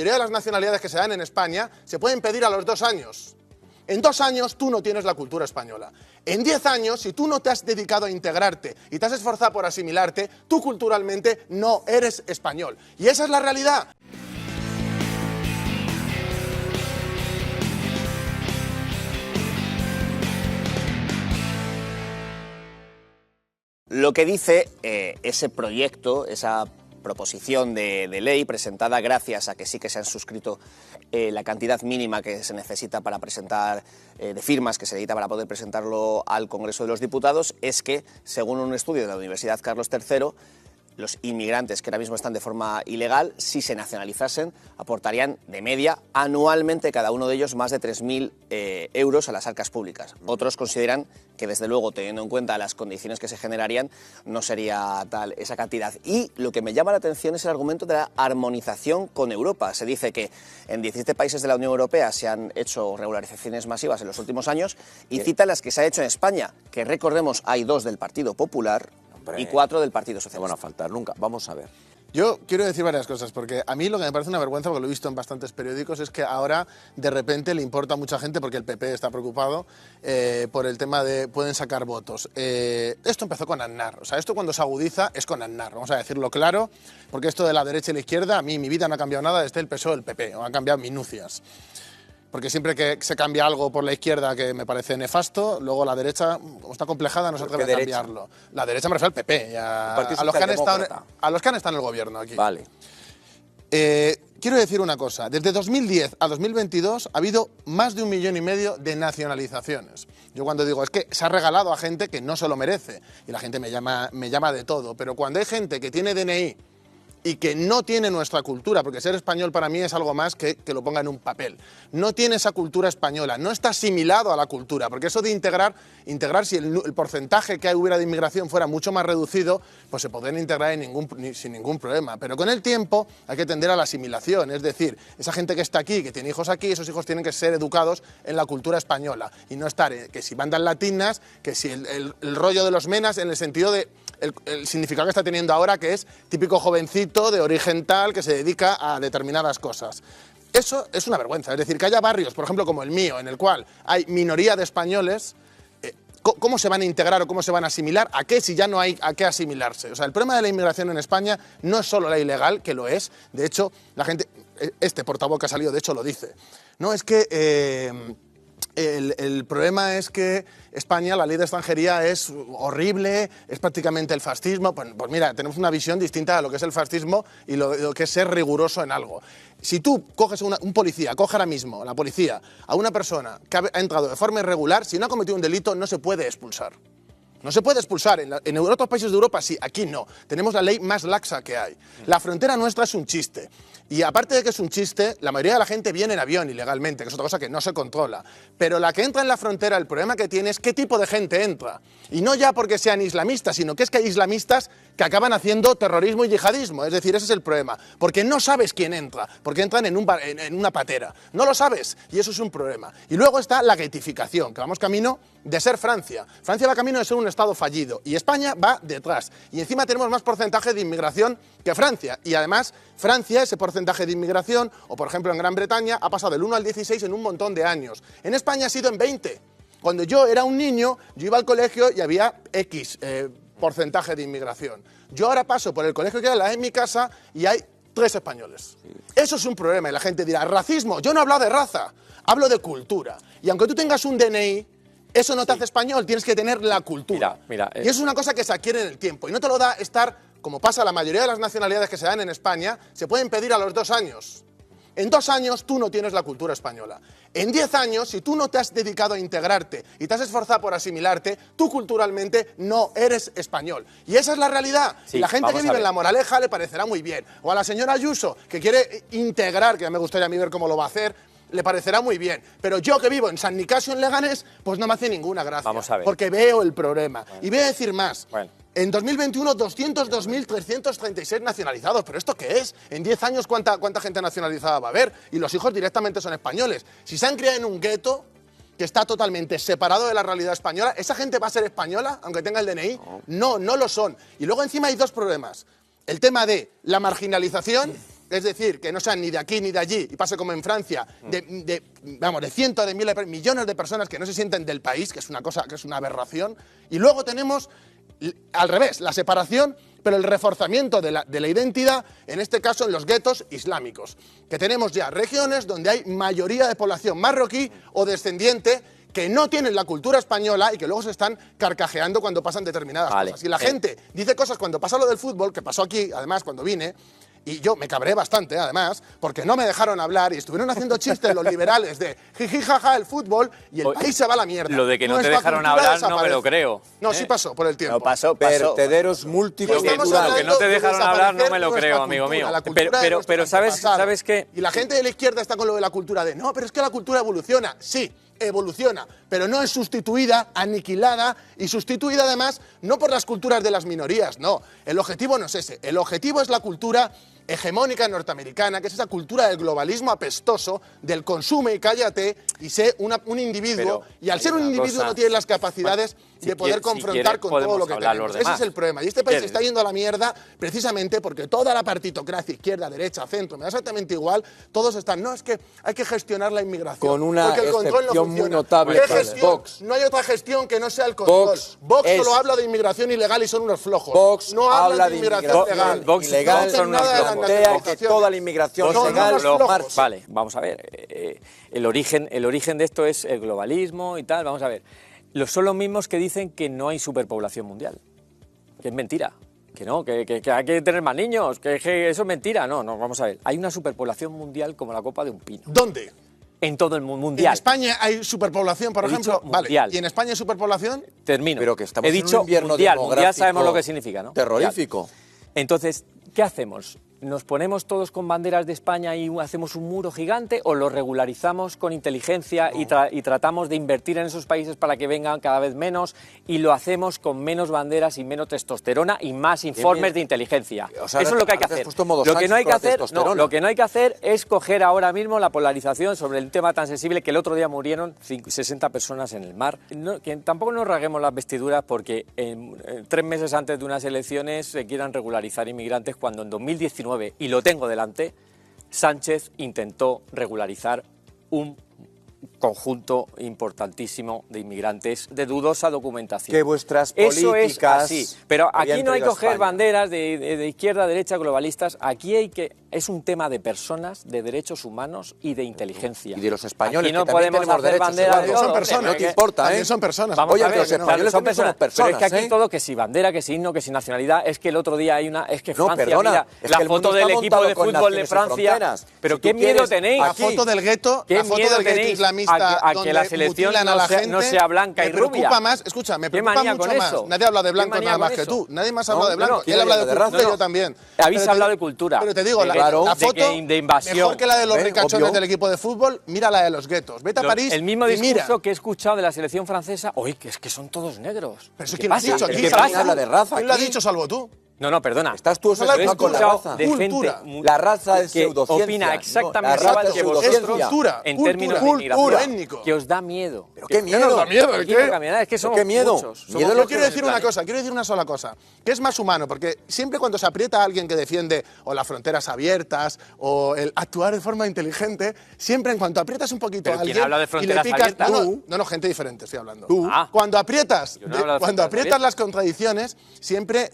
mayoría de las nacionalidades que se dan en España se pueden pedir a los 2 años. En 2 años tú no tienes la cultura española. En 10 años, si tú no te has dedicado a integrarte y te has esforzado por asimilarte, tú culturalmente no eres español. Y esa es la realidad. Lo que dice ese proyecto, esa proposición de ley presentada gracias a que sí que se han suscrito la cantidad mínima que se necesita para presentar, de firmas que se necesita para poder presentarlo al Congreso de los Diputados, es que, según un estudio de la Universidad Carlos III, los inmigrantes que ahora mismo están de forma ilegal, si se nacionalizasen, aportarían de media anualmente cada uno de ellos más de 3.000 euros a las arcas públicas. Otros consideran que, desde luego, teniendo en cuenta las condiciones que se generarían, no sería tal esa cantidad. Y lo que me llama la atención es el argumento de la armonización con Europa. Se dice que en 17 países de la Unión Europea se han hecho regularizaciones masivas en los últimos años y cita las que se ha hecho en España, que recordemos hay 2 del Partido Popular y 4 del Partido Socialista. No van a faltar nunca. Vamos a ver. Yo quiero decir varias cosas, porque a mí lo que me parece una vergüenza, porque lo he visto en bastantes periódicos, es que ahora de repente le importa a mucha gente, porque el PP está preocupado por el tema de pueden sacar votos. Esto empezó con Aznar, o sea, esto cuando se agudiza es con Aznar, vamos a decirlo claro, porque esto de la derecha y la izquierda, a mí mi vida no ha cambiado nada desde el PSOE o el PP, han cambiado minucias. Porque siempre que se cambia algo por la izquierda que me parece nefasto, luego la derecha, como está complejada, no se atreve a cambiarlo. La derecha me refiero al PP, a los que han estado en el gobierno aquí. Vale. Quiero decir una cosa, desde 2010 a 2022 ha habido más de 1,5 millones de nacionalizaciones. Yo cuando digo, es que se ha regalado a gente que no se lo merece, y la gente me llama de todo, pero cuando hay gente que tiene DNI y que no tiene nuestra cultura, porque ser español para mí es algo más que lo ponga en un papel. No tiene esa cultura española, no está asimilado a la cultura, porque eso de integrar si el porcentaje que hubiera de inmigración fuera mucho más reducido, pues se podrían integrar sin ningún problema. Pero con el tiempo hay que tender a la asimilación, es decir, esa gente que está aquí, que tiene hijos aquí, esos hijos tienen que ser educados en la cultura española y no estar que si bandas latinas, que si el rollo de los menas en el sentido de el significado que está teniendo ahora, que es típico jovencito de origen tal que se dedica a determinadas cosas. Eso es una vergüenza, es decir, que haya barrios, por ejemplo, como el mío, en el cual hay minoría de españoles, ¿cómo se van a integrar o cómo se van a asimilar? ¿A qué si ya no hay a qué asimilarse? O sea, el problema de la inmigración en España no es solo la ilegal, que lo es, de hecho, la gente, este portavoz que ha salido, de hecho, lo dice. No, es que el problema es que España, la ley de extranjería es horrible, es prácticamente el fascismo. Pues mira, tenemos una visión distinta a lo que es el fascismo y lo que es ser riguroso en algo. Si tú coges un policía, coge ahora mismo la policía a una persona que ha entrado de forma irregular, si no ha cometido un delito no se puede expulsar. No se puede expulsar. En otros países de Europa sí, aquí no. Tenemos la ley más laxa que hay. La frontera nuestra es un chiste. Y aparte de que es un chiste, la mayoría de la gente viene en avión ilegalmente, que es otra cosa que no se controla. Pero la que entra en la frontera, el problema que tiene es qué tipo de gente entra. Y no ya porque sean islamistas, sino que es que hay islamistas que acaban haciendo terrorismo y yihadismo. Es decir, ese es el problema. Porque no sabes quién entra, porque entran en una patera. No lo sabes, y eso es un problema. Y luego está la getificación, que vamos camino de ser Francia. Francia va camino de ser un Estado fallido, y España va detrás. Y encima tenemos más porcentaje de inmigración que Francia. Y además, Francia, ese porcentaje de inmigración, o por ejemplo en Gran Bretaña, ha pasado del 1 al 16 en un montón de años. En España ha sido en 20. Cuando yo era un niño, yo iba al colegio y había X porcentaje de inmigración. Yo ahora paso por el colegio que hay en mi casa y hay 3 españoles. Sí. Eso es un problema, y la gente dirá, racismo. Yo no hablo de raza, hablo de cultura. Y aunque tú tengas un DNI, eso no te hace español, tienes que tener la cultura. Mira, y eso es una cosa que se adquiere en el tiempo. Y no te lo da estar, como pasa la mayoría de las nacionalidades que se dan en España, se pueden pedir a los 2 años. En 2 años tú no tienes la cultura española. En 10 años, si tú no te has dedicado a integrarte y te has esforzado por asimilarte, tú culturalmente no eres español. Y esa es la realidad. Sí, y la gente que vive en La Moraleja le parecerá muy bien. O a la señora Ayuso, que quiere integrar, que ya me gustaría a mí ver cómo lo va a hacer, le parecerá muy bien. Pero yo que vivo en San Nicasio, en Leganés, pues no me hace ninguna gracia. Vamos a ver. Porque veo el problema. Bueno. Y voy a decir más. Bueno. En 2021, 202.336 nacionalizados. ¿Pero esto qué es? En 10 años, ¿cuánta gente nacionalizada va a haber? Y los hijos directamente son españoles. Si se han criado en un gueto que está totalmente separado de la realidad española, ¿esa gente va a ser española, aunque tenga el DNI? No, no lo son. Y luego encima hay 2 problemas. El tema de la marginalización, es decir, que no sean ni de aquí ni de allí, y pase como en Francia, de cientos de miles, millones de personas que no se sienten del país, que es una cosa, que es una aberración, y luego tenemos, al revés, la separación, pero el reforzamiento de la identidad, en este caso en los guetos islámicos, que tenemos ya regiones donde hay mayoría de población marroquí o descendiente que no tienen la cultura española y que luego se están carcajeando cuando pasan determinadas cosas. Y la gente dice cosas cuando pasa lo del fútbol, que pasó aquí, además, cuando vine, y yo me cabré bastante, además, porque no me dejaron hablar y estuvieron haciendo chistes los liberales de jiji, jaja, el fútbol, y el país se va a la mierda. Lo de que no te dejaron hablar no me lo creo. No, sí pasó por el tiempo. No, pasó. Vertederos multiculturales. Lo que no te dejaron hablar no me lo creo, amigo mío. Pero ¿sabes qué? Y la gente de la izquierda está con lo de la cultura de, no, pero es que la cultura evoluciona. Sí, evoluciona, pero no es sustituida, aniquilada y sustituida además no por las culturas de las minorías, no. El objetivo no es ese, el objetivo es la cultura hegemónica norteamericana, que es esa cultura del globalismo apestoso, del consume y cállate, y sé un individuo, y al ser un individuo no tiene las capacidades de poder confrontar con todo lo que tenemos. Ese es el problema. Y este país se está yendo a la mierda precisamente porque toda la partitocracia, izquierda, derecha, centro, me da exactamente igual, todos están, no, es que hay que gestionar la inmigración. Con una porque el control no excepción muy funciona. notable, ¿Qué gestión? Vox. No hay otra gestión que no sea el control. Vox solo habla de inmigración ilegal y son unos flojos. Vox no habla de inmigración legal. ilegal, no nada de la plantea que toda la inmigración legal marcha. Vale, vamos a ver. El origen de esto es el globalismo y tal. Vamos a ver. Son los mismos que dicen que no hay superpoblación mundial. Que es mentira. Que no, que hay que tener más niños. Que eso es mentira. No, vamos a ver. Hay una superpoblación mundial como la copa de un pino. ¿Dónde? En todo el mundo mundial. ¿En España hay superpoblación, por ejemplo? Vale. ¿Y en España hay superpoblación? Termino. Pero que estamos He dicho en un invierno mundial. demográfico Mundial sabemos lo que significa, ¿no? Terrorífico. Entonces, ¿qué hacemos? ¿Nos ponemos todos con banderas de España y hacemos un muro gigante o lo regularizamos con inteligencia y tratamos de invertir en esos países para que vengan cada vez menos y lo hacemos con menos banderas y menos testosterona y más informes de inteligencia? O sea, eso es lo que hay que hacer. Lo que no hay que hacer es coger ahora mismo la polarización sobre el tema tan sensible que el otro día murieron 60 personas en el mar. Que tampoco nos rasguemos las vestiduras porque 3 meses antes de unas elecciones se quieran regularizar inmigrantes cuando en 2019, y lo tengo delante, Sánchez intentó regularizar un conjunto importantísimo de inmigrantes de dudosa documentación. Que vuestras Eso políticas... es así, pero aquí no hay que coger banderas de izquierda, derecha, globalistas. Aquí es un tema de personas, de derechos humanos y de inteligencia. Y de los españoles, aquí no que también podemos tenemos hacer derechos. banderas de Son personas, no te importa, también son personas. Vamos Oye, a ver, los españoles son también somos personas. Pero es que personas, aquí todo, que si bandera, que si himno, que si nacionalidad, es que el otro día hay una... Es que No, Francia, perdona, mira, es la que el foto mundo del está equipo de montado con fútbol de naciones y Francia... fronteras. Pero Si qué tú miedo quieres, tenéis. La foto del gueto, ¿Qué la foto miedo del gueto tenéis islamista a que donde la selección mutilan a la gente, no sea blanca y me preocupa rubia? más, escucha, me ¿Qué preocupa manía mucho con más. eso? Nadie habla de ¿Qué blanco manía nada más con que eso? tú. Nadie más habla de blanco. no, Él habla de raza. cultura y yo también. Habéis hablado de cultura. Pero te digo, la foto, de invasión. mejor que la de los ricachones obvio. del equipo de fútbol, mira la de los guetos. Vete a París El mismo y mira. discurso que he escuchado de la selección francesa, oye, que es que son todos negros. Pero eso ¿Qué quién lo ha pasa? dicho ¿Qué aquí? pasa? pasa? Habla de raza ¿Quién lo ha aquí. dicho salvo tú? No, perdona. Estás tú Habla de obsesionado con la escuchado raza. de Cultura. gente La raza es que pseudociencia. opina exactamente la raza igual es que Es vosotros cultura. en términos de Cultura. inmigración, Étnico. que os da miedo. ¿Pero qué ¿Qué miedo? nos da miedo? ¿El qué? Es que somos ¿Qué miedo? muchos. Miedo Somos lo Yo quiero decir una muchos. cosa, quiero decir una sola cosa, que es más humano, porque siempre cuando se aprieta a alguien que defiende o las fronteras abiertas o el actuar de forma inteligente, siempre en cuanto aprietas un poquito ¿Pero a alguien quién habla de y le fronteras picas, abiertas? no, gente diferente estoy hablando. Tú. Ah. Cuando aprietas, Yo no hablo de cuando fronteras aprietas abiertas. las contradicciones, siempre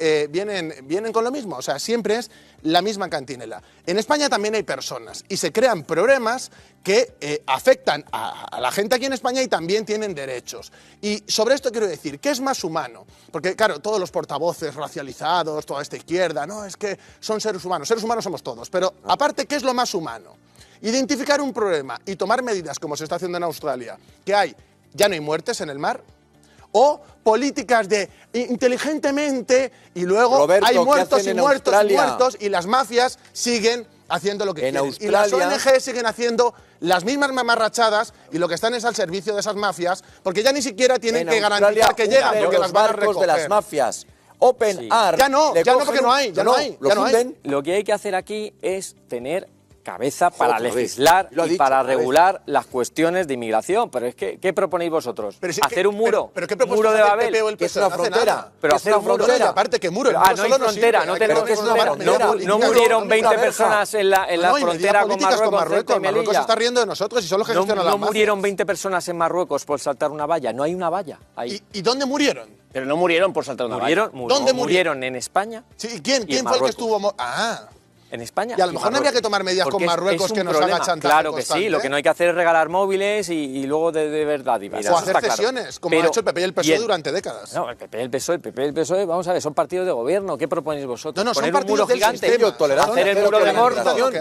vienen con lo mismo, o sea, siempre es la misma cantinela. En España también hay personas y se crean problemas que afectan a la gente aquí en España y también tienen derechos. Y sobre esto quiero decir, ¿qué es más humano? Porque, claro, todos los portavoces racializados, toda esta izquierda, no, es que son seres humanos somos todos, pero aparte, ¿qué es lo más humano? Identificar un problema y tomar medidas, como se está haciendo en Australia, que ya no hay muertes en el mar, o políticas de inteligentemente y luego Roberto, hay ¿qué muertos hacen y en muertos y Australia? muertos y las mafias siguen haciendo lo que En quieren. Y las Australia- ONG siguen haciendo las mismas mamarrachadas y lo que están es al servicio de esas mafias porque ya ni siquiera tienen que garantizar que llegan de porque los las van a barcos recoger. de las mafias. Open Sí. Arms. Ya no le porque cogen no hay, ya no hay, Lo ya no hay. funden. Lo que hay que hacer aquí es tener cabeza para legislar y para regular las cuestiones de inmigración. Pero es que, ¿qué proponéis vosotros? ¿Hacer un muro? ¿Pero qué muro de Babel? Que es una frontera. Pero hacer un muro. Aparte que muro. No hay frontera. No murieron 20 personas en la frontera con Marruecos. Marruecos se está riendo de nosotros y son los que gestionan la No murieron 20 personas en Marruecos por saltar una valla. No hay una valla ahí. ¿Y dónde murieron? Pero no murieron por saltar una valla. ¿Dónde murieron? En España. Sí, ¿quién fue el que estuvo? En España. Y a lo mejor no habría que tomar medidas con Marruecos que nos haga chantaje. Claro que sí, lo que no hay que hacer es regalar móviles y luego de verdad. O hacer cesiones, como ha hecho el PP y el PSOE durante décadas. No, el PP y el PSOE, vamos a ver, son partidos de gobierno. ¿Qué proponéis vosotros? No, ¿Poner son un muro partidos del gigante? sistema. ¿Hacer el muro de Mordor?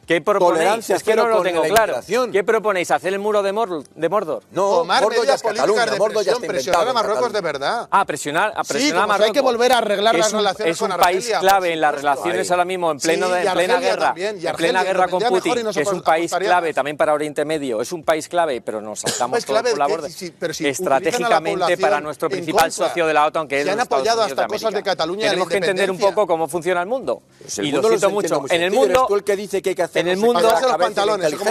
¿Qué proponéis? Es que no lo tengo claro. ¿Qué proponéis? ¿Hacer el muro de Mordor? No, tomar medidas políticas de presión, presionar a Marruecos de verdad. Presionar a Marruecos. Hay que volver a arreglar las relaciones con Argelia. Es un país clave en las relaciones ahora mismo, en plena guerra con Putin, que es un país clave también para Oriente Medio. Es un país clave, pero nos saltamos por la borda. Estratégicamente para nuestro principal socio de la OTAN, que es Estados Unidos de América. Se han apoyado hasta cosas de Cataluña. Tenemos que entender un poco cómo funciona el mundo. Y lo siento mucho. En el mundo... En el mundo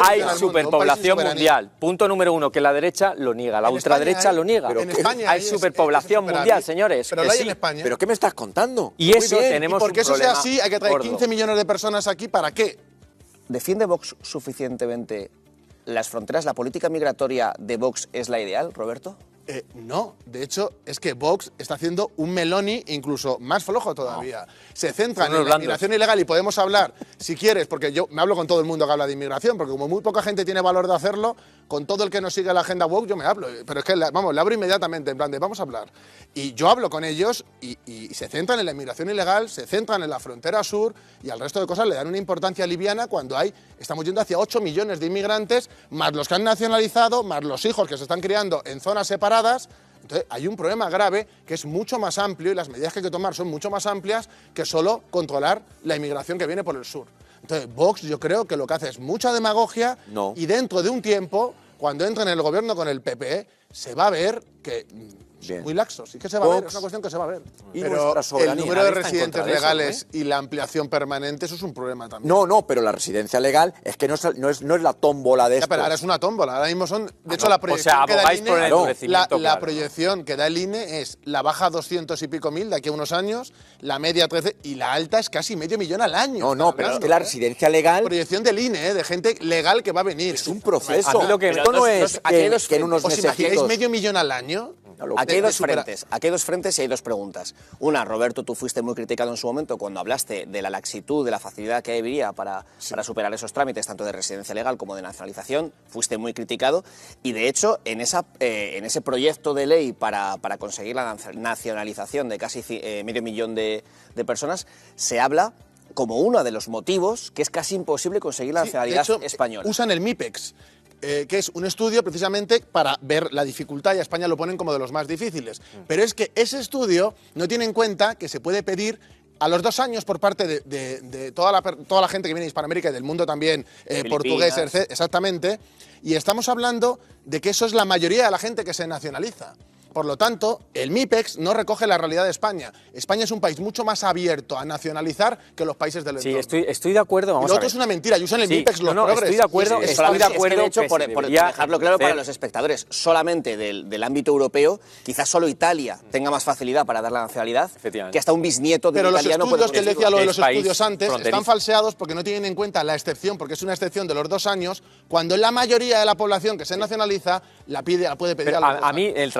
hay superpoblación mundial. Punto número 1, que la derecha lo niega, la ultraderecha lo niega. Hay superpoblación mundial, señores. Pero lo hay en España. ¿Pero qué me estás contando? Y eso tenemos un problema. Porque eso sea así, hay que traer 15 millones de personas aquí, ¿para qué? ¿Defiende Vox suficientemente las fronteras? ¿La política migratoria de Vox es la ideal, Roberto? No, de hecho, es que Vox está haciendo un Meloni incluso más flojo todavía. Se centran en la inmigración ilegal y podemos hablar, si quieres, porque yo me hablo con todo el mundo que habla de inmigración, porque como muy poca gente tiene valor de hacerlo, con todo el que nos sigue la agenda woke yo me hablo. Pero es que, vamos, le abro inmediatamente, en plan de vamos a hablar. Y yo hablo con ellos y se centran en la inmigración ilegal, se centran en la frontera sur y al resto de cosas le dan una importancia liviana cuando estamos yendo hacia 8 millones de inmigrantes, más los que han nacionalizado, más los hijos que se están criando en zonas separadas. Entonces, hay un problema grave que es mucho más amplio y las medidas que hay que tomar son mucho más amplias que solo controlar la inmigración que viene por el sur. Entonces, Vox yo creo que lo que hace es mucha demagogia y dentro de un tiempo, cuando entre en el gobierno con el PP, se va a ver que... muy laxos, sí que se va a ver, es una cuestión que se va a ver. Pero el número de residentes legales y la ampliación permanente, eso es un problema también. No, pero la residencia legal es que no es la tómbola de esto. Pero ahora es una tómbola, ahora mismo son... De hecho, la proyección que da el INE, la proyección que da el INE es la baja 200 y pico mil de aquí a unos años, la media 13 y la alta es casi medio millón al año. No, pero es que la residencia legal... Proyección del INE, de gente legal que va a venir. Es un proceso. Esto no es que en unos meses... ¿Os imagináis medio millón al año? Aquí hay dos frentes y hay dos preguntas. Una, Roberto, tú fuiste muy criticado en su momento cuando hablaste de la laxitud, de la facilidad que habría para superar esos trámites, tanto de residencia legal como de nacionalización. Fuiste muy criticado y, de hecho, en ese proyecto de ley para conseguir la nacionalización de casi medio millón de personas, se habla como uno de los motivos que es casi imposible conseguir la nacionalidad española. Usan el MIPEX. Que es un estudio precisamente para ver la dificultad, y a España lo ponen como de los más difíciles. Pero es que ese estudio no tiene en cuenta que se puede pedir a los 2 años por parte de toda la gente que viene de Hispanoamérica y del mundo también, portugués, exactamente, y estamos hablando de que eso es la mayoría de la gente que se nacionaliza. Por lo tanto, el MIPEX no recoge la realidad de España. España es un país mucho más abierto a nacionalizar que los países del entorno. Sí, estoy de acuerdo. Vamos a ver. Lo otro es una mentira y usan el MIPEX los progres. Estoy de acuerdo. Estoy de acuerdo. De hecho, por dejarlo claro para los espectadores, solamente del ámbito europeo, quizás solo Italia tenga más facilidad para dar la nacionalidad que hasta un bisnieto de un italiano. Pero los estudios, que le decía lo de los estudios antes, están falseados porque no tienen en cuenta la excepción, porque es una excepción de los 2 años, cuando la mayoría de la población que se nacionaliza la puede pedir a los 2 años. A mí el